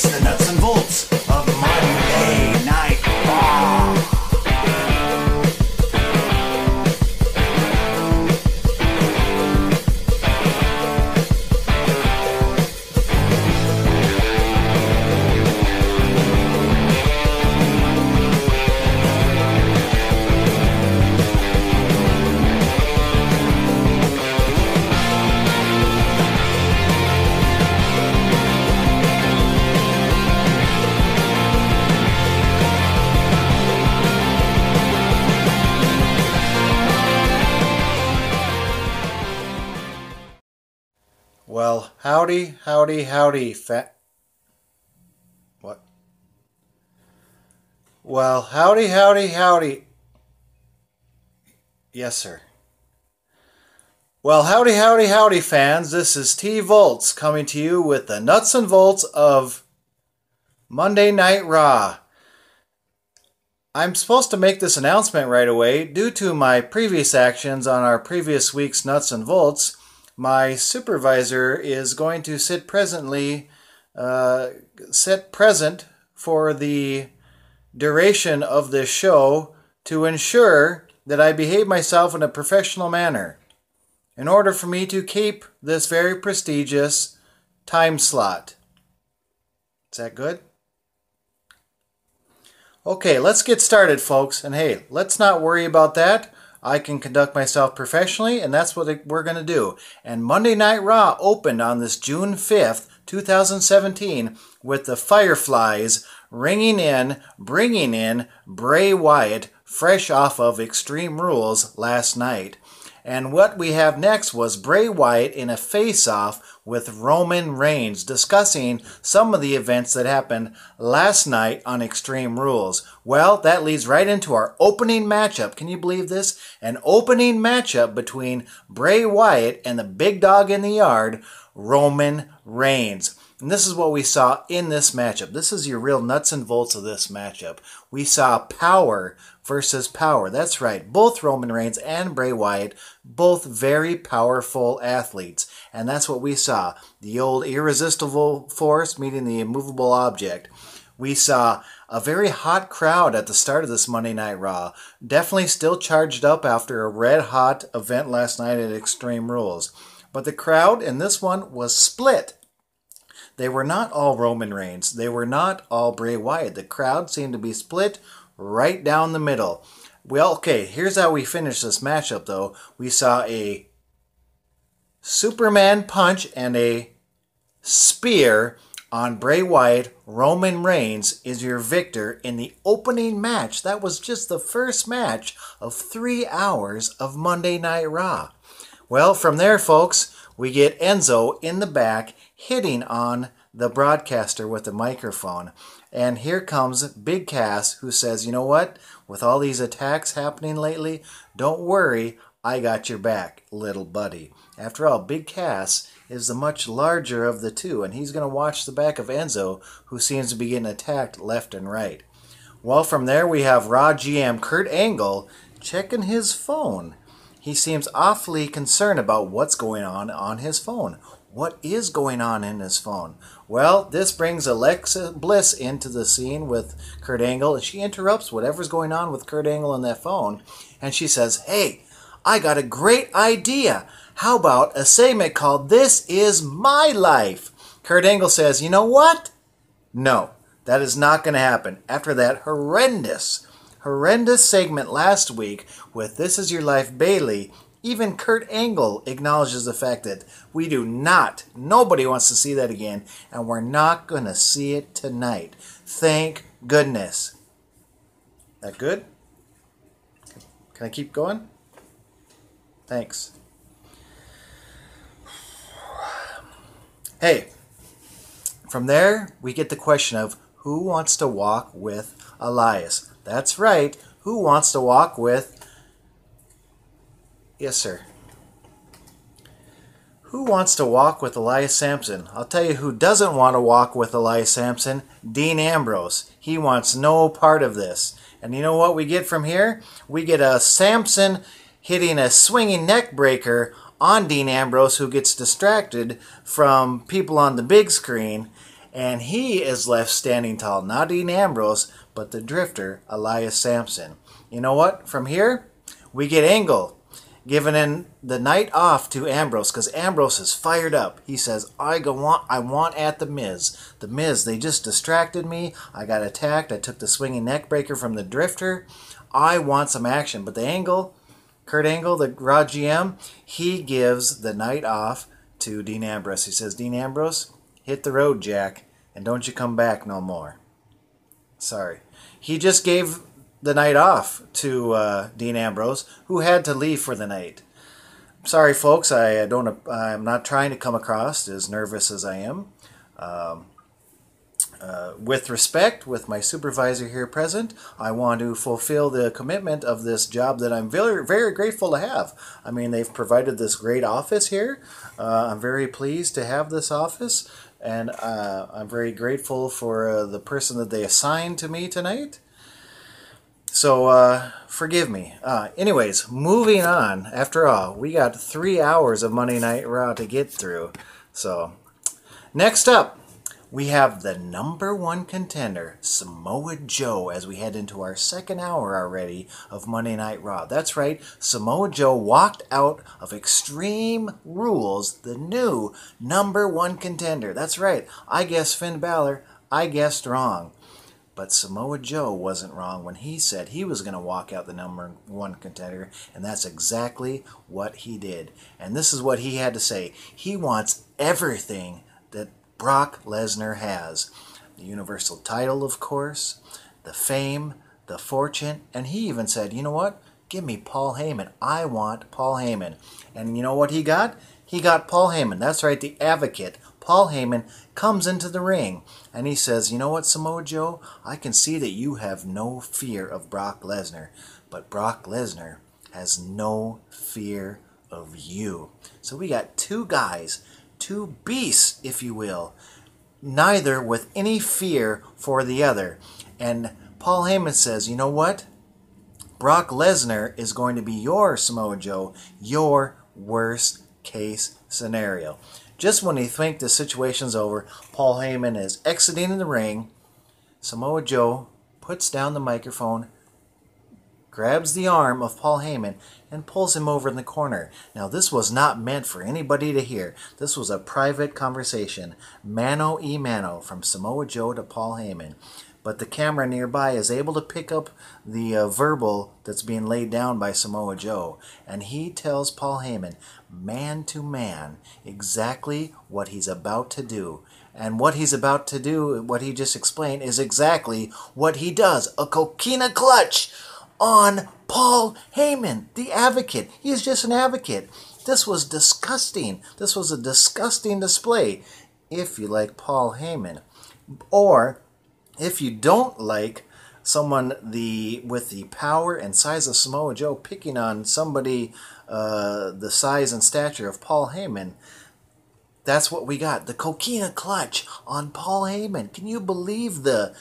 It's the nuts and bolts of Monday Night Raw. Well, howdy, What? Well, howdy. Yes, sir. Well, howdy, fans. This is T. Voeltz coming to you with the nuts and bolts of Monday Night Raw. I'm supposed to make this announcement right away. Due to my previous actions on our previous week's nuts and bolts, my supervisor is going to sit present for the duration of this show to ensure that I behave myself in a professional manner in order for me to keep this very prestigious time slot. Is that good? Okay, let's get started, folks. And hey, let's not worry about that. I can conduct myself professionally, and that's what we're going to do. And Monday Night Raw opened on this June 5th, 2017, with the Fireflies bringing in Bray Wyatt, fresh off of Extreme Rules last night. And what we have next was Bray Wyatt in a face-off with Roman Reigns, discussing some of the events that happened last night on Extreme Rules. Well, that leads right into our opening matchup. Can you believe this? An opening matchup between Bray Wyatt and the big dog in the yard, Roman Reigns. And this is what we saw in this matchup. This is your real nuts and bolts of this matchup. We saw power versus power. That's right. Both Roman Reigns and Bray Wyatt, both very powerful athletes. And that's what we saw. The old irresistible force meeting the immovable object. We saw a very hot crowd at the start of this Monday Night Raw. Definitely still charged up after a red-hot event last night at Extreme Rules. But the crowd in this one was split. They were not all Roman Reigns. They were not all Bray Wyatt. The crowd seemed to be split right down the middle. Well, okay, here's how we finished this matchup, though. We saw a Superman punch and a spear on Bray Wyatt. Roman Reigns is your victor in the opening match. That was just the first match of 3 hours of Monday Night Raw. Well, from there, folks, we get Enzo in the back hitting on the broadcaster with the microphone. And here comes Big Cass, who says, you know what? With all these attacks happening lately, don't worry, I got your back, little buddy. After all, Big Cass is the much larger of the two, and he's going to watch the back of Enzo, who seems to be getting attacked left and right. Well, from there we have Raw GM Kurt Angle checking his phone. He seems awfully concerned about what's going on his phone. What is going on in his phone? Well, this brings Alexa Bliss into the scene with Kurt Angle, and she interrupts whatever's going on with Kurt Angle on that phone, and she says, hey, I got a great idea. How about a segment called This Is My Life? Kurt Angle says, you know what? No, that is not going to happen. After that horrendous segment last week with This Is Your Life Bailey, even Kurt Angle acknowledges the fact that nobody wants to see that again, and we're not going to see it tonight. Thank goodness. That good? Can I keep going? Thanks. Hey, from there, we get the question of who wants to walk with Elias. That's right. Who wants to walk with... Yes, sir. Who wants to walk with Elias Sampson? I'll tell you who doesn't want to walk with Elias Sampson. Dean Ambrose. He wants no part of this. And you know what we get from here? We get a Sampson hitting a swinging neck breaker on Dean Ambrose, who gets distracted from people on the big screen. And he is left standing tall. Not Dean Ambrose, but the Drifter, Elias Sampson. You know what? From here, we get Angle giving in the night off to Ambrose because Ambrose is fired up. He says, I want at the Miz. The Miz, they just distracted me. I got attacked. I took the swinging neck breaker from the Drifter. I want some action. But the Angle, Kurt Angle, the Raw GM, he gives the night off to Dean Ambrose. He says, Dean Ambrose, hit the road, Jack, and don't you come back no more. Sorry. He just gave the night off to Dean Ambrose, who had to leave for the night. Sorry, folks. I'm not trying to come across as nervous as I am. With respect, with my supervisor here present, I want to fulfill the commitment of this job that I'm very, very grateful to have. I mean, they've provided this great office here. I'm very pleased to have this office, and I'm very grateful for the person that they assigned to me tonight. So, forgive me. Anyways, moving on. After all, we got 3 hours of Monday Night Raw to get through. So, next up, we have the #1 contender, Samoa Joe, as we head into our second hour already of Monday Night Raw. That's right, Samoa Joe walked out of Extreme Rules, the new #1 contender. That's right, I guessed Finn Balor, I guessed wrong. But Samoa Joe wasn't wrong when he said he was going to walk out the #1 contender, and that's exactly what he did. And this is what he had to say. He wants everything that Brock Lesnar has. The Universal title, of course, the fame, the fortune, and he even said, you know what? Give me Paul Heyman. I want Paul Heyman. And you know what he got? He got Paul Heyman. That's right, the Advocate. Paul Heyman comes into the ring and he says, you know what, Samoa Joe? I can see that you have no fear of Brock Lesnar, but Brock Lesnar has no fear of you. So we got two guys, two beasts, if you will, neither with any fear for the other. And Paul Heyman says, you know what? Brock Lesnar is going to be your, Samoa Joe, your worst case scenario. Just when you think the situation's over, Paul Heyman is exiting the ring. Samoa Joe puts down the microphone, grabs the arm of Paul Heyman, and pulls him over in the corner. Now, this was not meant for anybody to hear. This was a private conversation, mano a mano, from Samoa Joe to Paul Heyman. But the camera nearby is able to pick up the verbal that's being laid down by Samoa Joe. And he tells Paul Heyman, man to man, exactly what he's about to do. And what he's about to do, what he just explained, is exactly what he does. A coquina clutch on Paul Heyman, the Advocate. He is just an advocate. This was disgusting. This was a disgusting display, if you like Paul Heyman. Or if you don't like someone with the power and size of Samoa Joe picking on somebody the size and stature of Paul Heyman, that's what we got. The coquina clutch on Paul Heyman. Can you believe the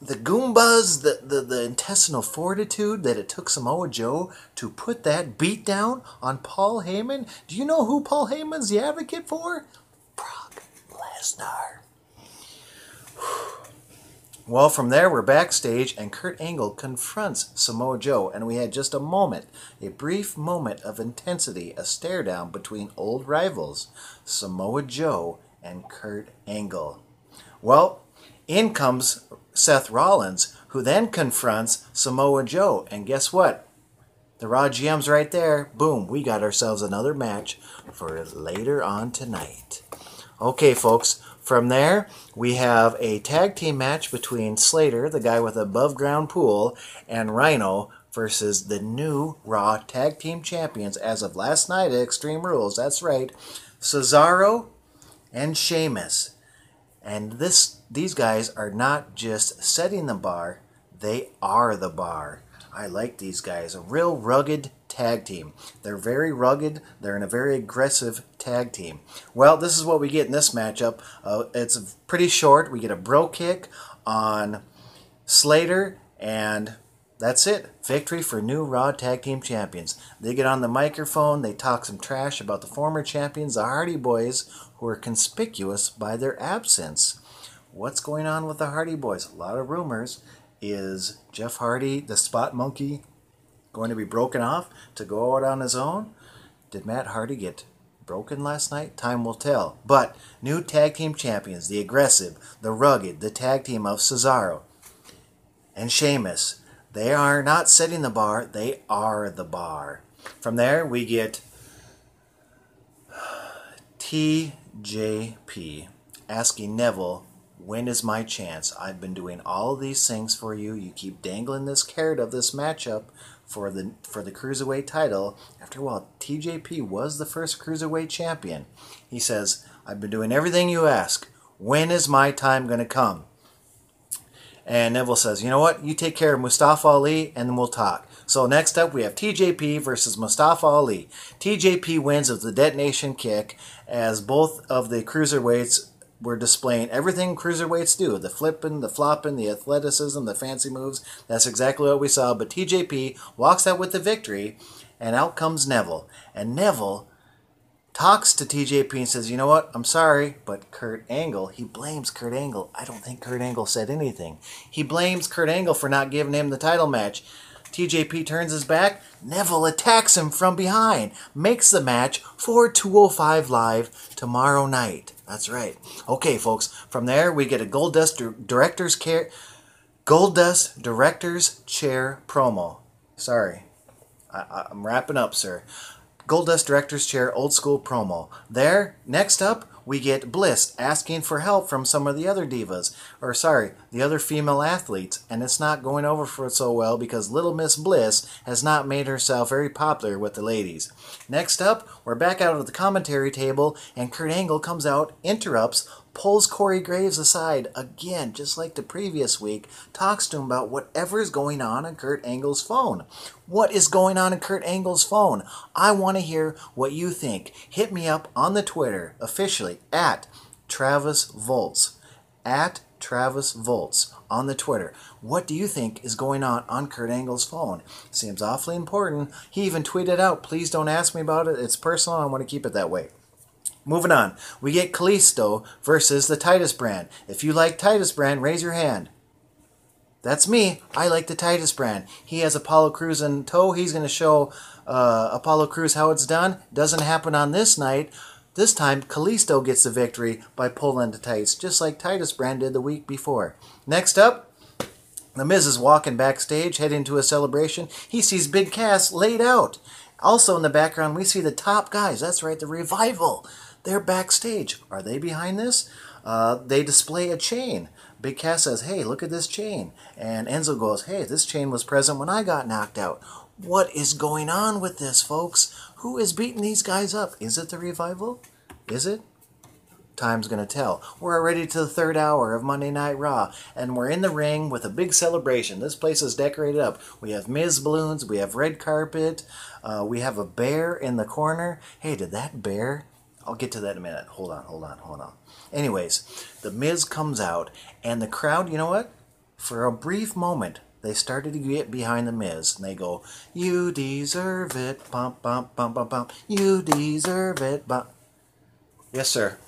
goombas, the intestinal fortitude that it took Samoa Joe to put that beat down on Paul Heyman? Do you know who Paul Heyman's the advocate for? Brock Lesnar. Well, from there, we're backstage, and Kurt Angle confronts Samoa Joe, and we had just a moment, a brief moment of intensity, a stare down between old rivals, Samoa Joe and Kurt Angle. Well, in comes Seth Rollins, who then confronts Samoa Joe, and guess what? The Raw GM's right there. Boom, we got ourselves another match for later on tonight. Okay, folks. From there, we have a tag team match between Slater, the guy with above ground pool, and Rhino versus the new Raw Tag Team Champions as of last night at Extreme Rules. That's right, Cesaro and Sheamus. And these guys are not just setting the bar, they are the bar. I like these guys. A real rugged tag team. They're very rugged. They're in a very aggressive tag team. Well, this is what we get in this matchup. It's pretty short. We get a bro kick on Slater, and that's it. Victory for new Raw Tag Team Champions. They get on the microphone. They talk some trash about the former champions, the Hardy Boys, who are conspicuous by their absence. What's going on with the Hardy Boys? A lot of rumors. Is Jeff Hardy, the Spot Monkey, going to be broken off to go out on his own? Did Matt Hardy get broken last night? Time will tell. But new tag team champions, the Aggressive, the Rugged, the tag team of Cesaro and Sheamus. They are not setting the bar, they are the bar. From there, we get TJP asking Neville, when is my chance? I've been doing all these things for you. You keep dangling this carrot of this matchup for the Cruiserweight title. After a while, TJP was the first Cruiserweight champion. He says, I've been doing everything you ask. When is my time going to come? And Neville says, you know what? You take care of Mustafa Ali and then we'll talk. So next up we have TJP versus Mustafa Ali. TJP wins with the detonation kick as both of the Cruiserweights were displaying everything Cruiserweights do. The flipping, the flopping, the athleticism, the fancy moves. That's exactly what we saw. But TJP walks out with the victory and out comes Neville. And Neville talks to TJP and says, you know what, I'm sorry, but Kurt Angle, he blames Kurt Angle. I don't think Kurt Angle said anything. He blames Kurt Angle for not giving him the title match. TJP turns his back. Neville attacks him from behind. Makes the match for 205 Live tomorrow night. That's right. Okay, folks, from there we get a Goldust Director's Chair promo. Sorry. I'm wrapping up, sir. Goldust Director's Chair old school promo. There, next up, we get Bliss asking for help from some of the other divas. Or sorry, the other female athletes. And it's not going over for so well because Little Miss Bliss has not made herself very popular with the ladies. Next up, we're back out at the commentary table and Kurt Angle comes out, interrupts, pulls Corey Graves aside again, just like the previous week, talks to him about whatever's going on Kurt Angle's phone. What is going on in Kurt Angle's phone? I want to hear what you think. Hit me up on the Twitter, officially, at Travis Voeltz. At Travis Voeltz on the Twitter. What do you think is going on Kurt Angle's phone? Seems awfully important. He even tweeted out, please don't ask me about it. It's personal. I want to keep it that way. Moving on, we get Kalisto versus the Titus Brand. If you like Titus Brand, raise your hand. That's me. I like the Titus Brand. He has Apollo Crews in tow. He's going to show Apollo Crews how it's done. Doesn't happen on this night. This time, Kalisto gets the victory by pulling the tights, just like Titus Brand did the week before. Next up, The Miz is walking backstage, heading to a celebration. He sees Big Cass laid out. Also in the background, we see the top guys. That's right, the Revival. They're backstage. Are they behind this? They display a chain. Big Cass says, hey, look at this chain. And Enzo goes, hey, this chain was present when I got knocked out. What is going on with this, folks? Who is beating these guys up? Is it the Revival? Is it? Time's going to tell. We're already to the third hour of Monday Night Raw, and we're in the ring with a big celebration. This place is decorated up. We have Miz balloons. We have red carpet. We have a bear in the corner. Hey, did that bear... I'll get to that in a minute. Hold on. Anyways, the Miz comes out, and the crowd, you know what? For a brief moment, they started to get behind the Miz, and they go, you deserve it, bump, bump, bump, bump, bump. You deserve it, bump. Yes, sir.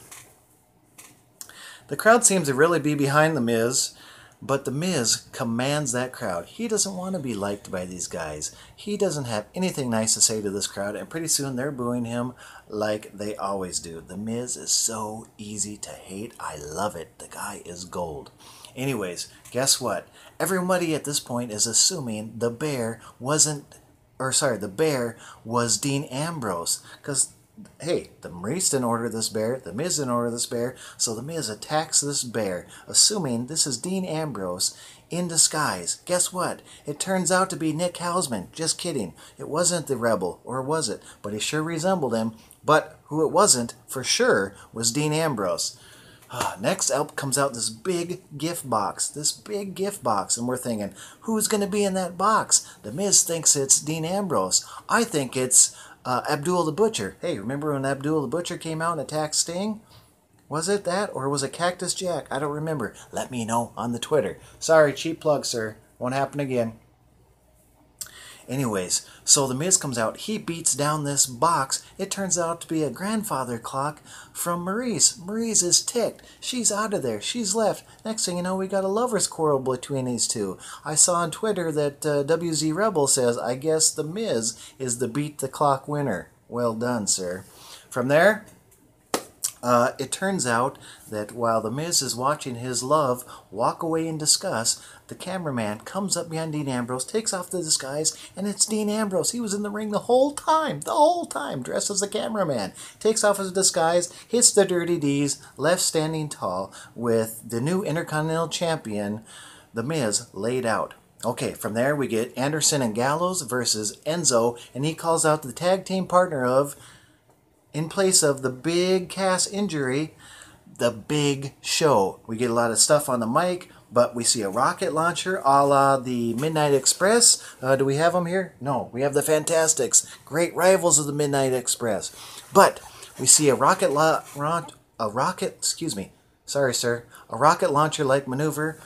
The crowd seems to really be behind the Miz, but the Miz commands that crowd. He doesn't want to be liked by these guys. He doesn't have anything nice to say to this crowd, and pretty soon they're booing him like they always do. The Miz is so easy to hate. I love it. The guy is gold. Anyways, guess what? Everybody at this point is assuming the bear the bear was Dean Ambrose, because hey, the Maurice didn't order this bear, the Miz didn't order this bear, so the Miz attacks this bear, assuming this is Dean Ambrose in disguise. Guess what? It turns out to be Nick Hausman. Just kidding. It wasn't the Rebel, or was it? But he sure resembled him. But who it wasn't, for sure, was Dean Ambrose. Next up comes out this big gift box. And we're thinking, who's going to be in that box? The Miz thinks it's Dean Ambrose. I think it's Abdul the Butcher. Hey, remember when Abdul the Butcher came out and attacked Sting? Was it that, or was it Cactus Jack? I don't remember. Let me know on the Twitter. Sorry, cheap plug, sir. Won't happen again. Anyways, so The Miz comes out. He beats down this box. It turns out to be a grandfather clock from Maryse. Maryse is ticked. She's out of there. She's left. Next thing you know, we got a lover's quarrel between these two. I saw on Twitter that WZ Rebel says, I guess The Miz is the beat the clock winner. Well done, sir. From there, it turns out that while The Miz is watching his love walk away in disgust, the cameraman comes up behind Dean Ambrose, takes off the disguise, and it's Dean Ambrose. He was in the ring the whole time, dressed as the cameraman. Takes off his disguise, hits the Dirty D's, left standing tall, with the new Intercontinental Champion, The Miz, laid out. Okay, from there we get Anderson and Gallows versus Enzo, and he calls out the tag team partner of, in place of the Big Cass injury, the Big Show. We get a lot of stuff on the mic, but we see a rocket launcher a la the Midnight Express. Do we have them here? No, we have the Fantastics, great rivals of the Midnight Express. But we see a rocket launcher-like maneuver.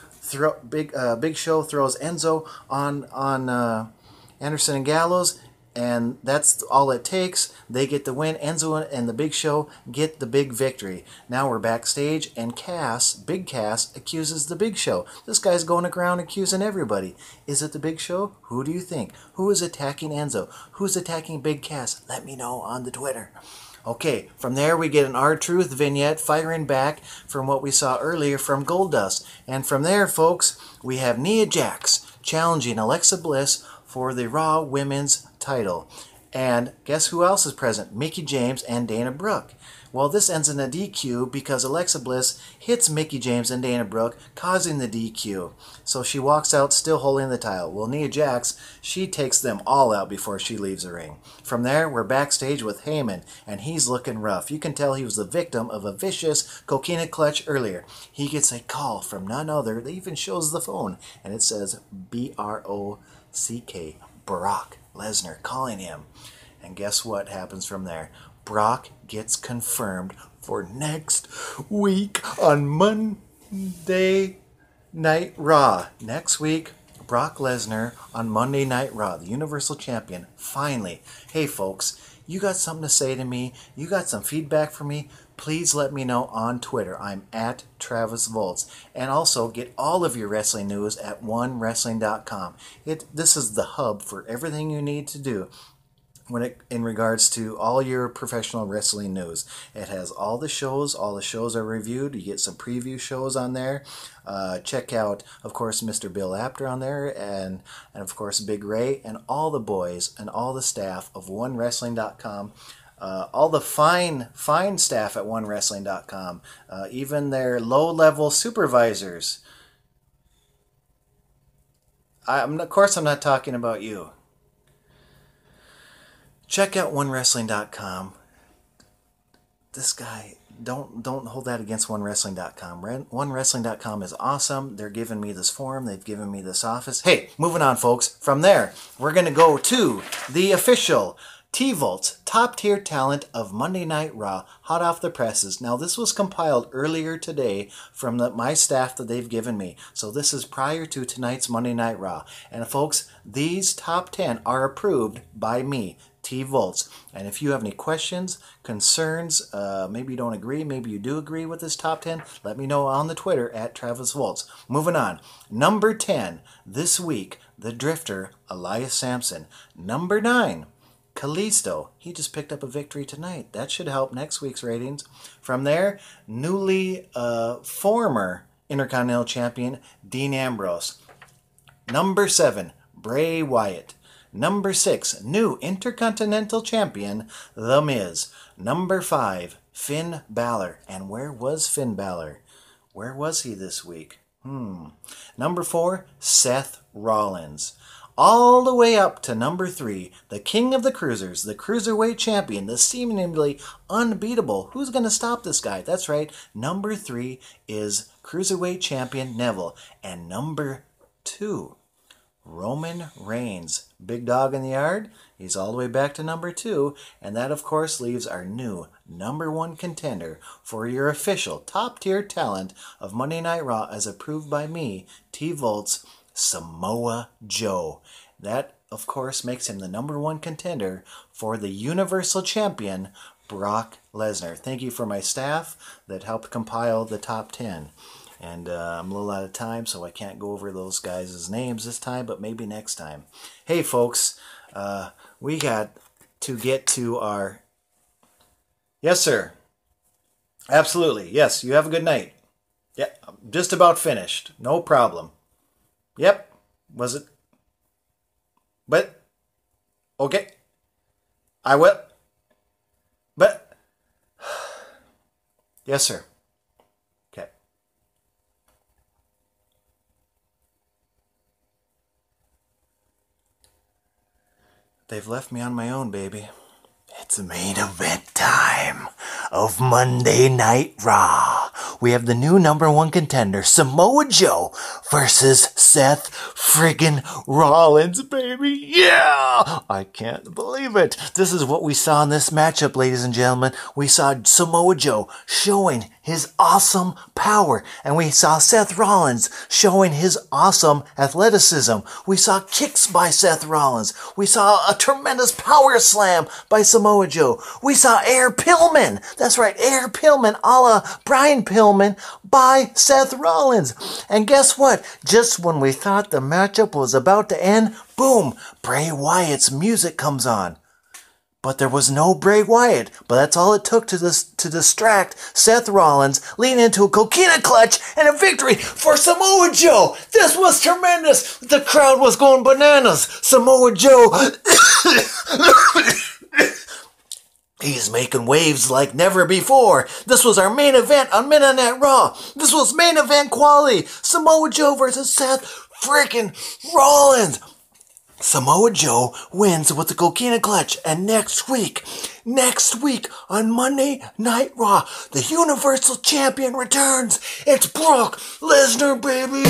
Big Show throws Enzo on Anderson and Gallows, and that's all it takes. They get the win. Enzo and the Big Show get the big victory. Now we're backstage, and Big Cass, accuses the Big Show. This guy's going around accusing everybody. Is it the Big Show? Who do you think? Who is attacking Enzo? Who's attacking Big Cass? Let me know on the Twitter. Okay, from there we get an R-Truth vignette firing back from what we saw earlier from Goldust. And from there, folks, we have Nia Jax challenging Alexa Bliss for the Raw Women's title. And guess who else is present? Mickie James and Dana Brooke. Well, this ends in a DQ because Alexa Bliss hits Mickie James and Dana Brooke, causing the DQ. So she walks out still holding the title. Well, Nia Jax, she takes them all out before she leaves the ring. From there, we're backstage with Heyman, and he's looking rough. You can tell he was the victim of a vicious coquina clutch earlier. He gets a call from none other. They even shows the phone, and it says B-R-O-C-K, Brock Lesnar calling him. And guess what happens from there? Brock gets confirmed for next week on Monday Night Raw. Next week, Brock Lesnar on Monday Night Raw, the Universal Champion, finally. Hey folks, you got something to say to me? You got some feedback for me? Please let me know on Twitter. I'm at Travis Voeltz. And also get all of your wrestling news at onewrestling.com. This is the hub for everything you need to do in regards to all your professional wrestling news. It has all the shows are reviewed. You get some preview shows on there. Check out, of course, Mr. Bill Apter on there, and of course Big Ray, and all the boys and all the staff of onewrestling.com. All the fine staff at onewrestling.com, even their low-level supervisors. Of course I'm not talking about you. Check out onewrestling.com. This guy, don't hold that against onewrestling.com. Onewrestling.com is awesome. They're giving me this forum. They've given me this office. Hey, moving on, folks. From there, we're going to go to the official Voeltz top tier talent of Monday Night Raw, hot off the presses. Now, this was compiled earlier today from my staff that they've given me. So this is prior to tonight's Monday Night Raw. And folks, these top 10 are approved by me, Voeltz. And if you have any questions, concerns, maybe you don't agree, maybe you do agree with this top 10, let me know on the Twitter at Travis Voeltz. Moving on. Number 10 this week, the Drifter, Elias Sampson. Number 9, Kalisto. He just picked up a victory tonight. That should help next week's ratings. From there, former Intercontinental Champion, Dean Ambrose. Number 7, Bray Wyatt. Number 6, new Intercontinental Champion, The Miz. Number 5, Finn Balor. And where was Finn Balor? Where was he this week? Number 4, Seth Rollins. All the way up to number 3, the King of the Cruisers, the Cruiserweight Champion, the seemingly unbeatable. Who's going to stop this guy? That's right. Number 3 is Cruiserweight Champion Neville. And number 2, Roman Reigns. Big dog in the yard. He's all the way back to number 2. And that, of course, leaves our new number 1 contender for your official top-tier talent of Monday Night Raw as approved by me, Voeltz, Samoa Joe. That of course, makes him the #1 contender for the Universal Champion, Brock Lesnar. Thank you for my staff that helped compile the top 10. And I'm a little out of time, so I can't go over those guys' names this time, but maybe next time. Hey, folks, we got to get to our... Yes, sir. Absolutely. Yes, you have a good night. Yeah, I'm just about finished. No problem. Yep. Was it? But, okay. I will. But, yes, sir. Okay. They've left me on my own, baby. It's main event time of Monday Night Raw. We have the new #1 contender, Samoa Joe, versus Seth friggin' Rollins, baby. Yeah! I can't believe it. This is what we saw in this matchup, ladies and gentlemen. We saw Samoa Joe showing his awesome power, and we saw Seth Rollins showing his awesome athleticism. We saw kicks by Seth Rollins. We saw a tremendous power slam by Samoa Joe. We saw air Pillman. That's right, air Pillman a la Brian Pillman by Seth Rollins. And guess what? Just when we thought the matchup was about to end, boom, Bray Wyatt's music comes on. But there was no Bray Wyatt. But that's all it took to distract Seth Rollins, leading into a coquina clutch and a victory for Samoa Joe. This was tremendous. The crowd was going bananas. Samoa Joe... He's making waves like never before. This was our main event on Midnight Night Raw. This was main event quality. Samoa Joe versus Seth freaking Rollins. Samoa Joe wins with the coquina clutch. And next week on Monday Night Raw, the Universal Champion returns. It's Brock Lesnar, baby.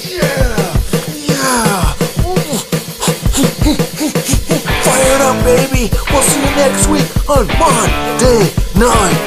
Yeah. Fired up, baby. We'll see you next week on Monday Night